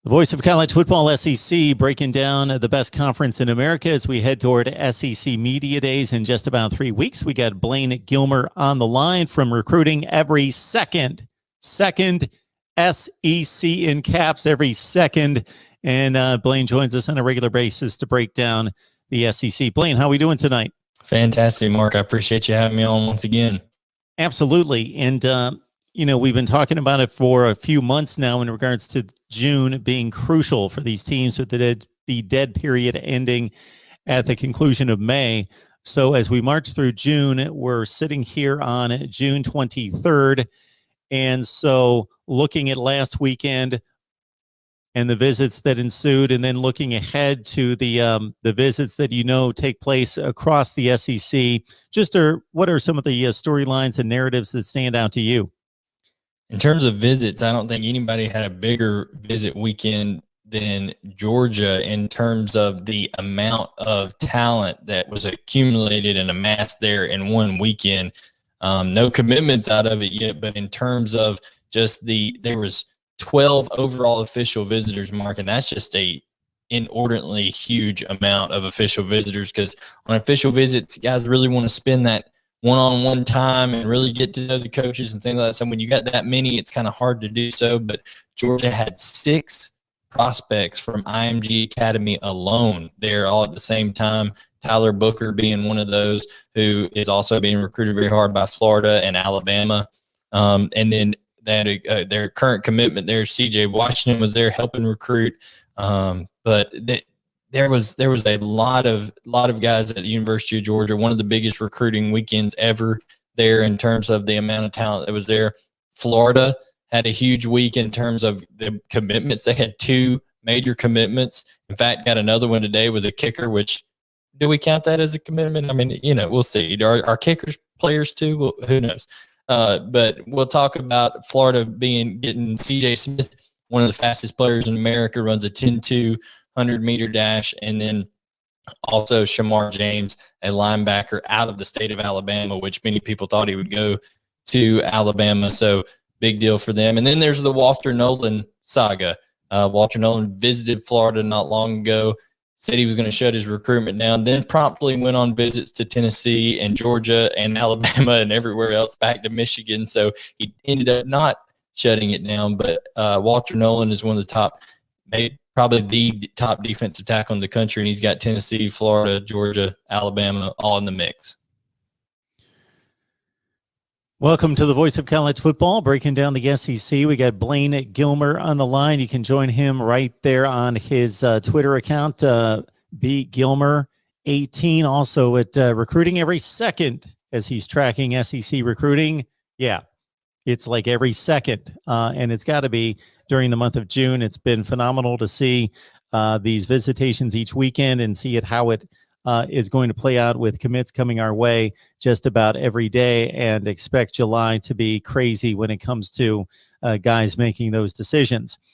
The voice of college football, SEC, breaking down the best conference in America as we head toward SEC Media Days in just about 3 weeks. We got Blaine Gilmer on the line from Recruiting Every Second. Second SEC in caps every second. And Blaine joins us on a regular basis to break down the SEC. Blaine, how are we doing tonight? Fantastic, Mark. I appreciate you having me on once again. Absolutely. And we've been talking about it for a few months now in regards to June being crucial for these teams with the dead period ending at the conclusion of May. So as we march through June, we're sitting here on June 23rd. And so looking at last weekend and the visits that ensued, and then looking ahead to the visits that take place across the SEC, what are some of the storylines and narratives that stand out to you? In terms of visits, I don't think anybody had a bigger visit weekend than Georgia in terms of the amount of talent that was accumulated and amassed there in one weekend. No commitments out of it yet, but in terms of just there was 12 overall official visitors, Mark, and that's just a inordinately huge amount of official visitors, because on official visits, guys really want to spend that one-on-one time and really get to know the coaches and things like that. So when you got that many, it's kind of hard to do so. But Georgia had 6 prospects from IMG Academy alone there all at the same time. Tyler Booker being one of those, who is also being recruited very hard by Florida and Alabama. And then their current commitment there, CJ Washington, was there helping recruit. But there was a lot of guys at the University of Georgia, one of the biggest recruiting weekends ever there in terms of the amount of talent that was there. Florida had a huge week in terms of the commitments. They had 2 major commitments. In fact, got another one today with a kicker, which, do we count that as a commitment? I mean, we'll see. Are kickers players too? Well, who knows? But we'll talk about Florida getting CJ Smith, one of the fastest players in America, runs a 10-2 100-meter dash, and then also Shamar James, a linebacker out of the state of Alabama, which many people thought he would go to Alabama. So big deal for them. And then there's the Walter Nolan saga. Walter Nolan visited Florida not long ago, said he was going to shut his recruitment down, then promptly went on visits to Tennessee and Georgia and Alabama and everywhere else, back to Michigan. So he ended up not shutting it down. But Walter Nolan is one of the top, probably the top defensive tackle in the country, and he's got Tennessee, Florida, Georgia, Alabama all in the mix. Welcome to the Voice of College Football, breaking down the SEC. We got Blaine Gilmer on the line. You can join him right there on his Twitter account, BGilmer18, also at Recruiting Every Second, as he's tracking SEC recruiting. Yeah, it's like every second, and it's got to be during the month of June. It's been phenomenal to see these visitations each weekend and see how it is going to play out with commits coming our way just about every day, and expect July to be crazy when it comes to guys making those decisions.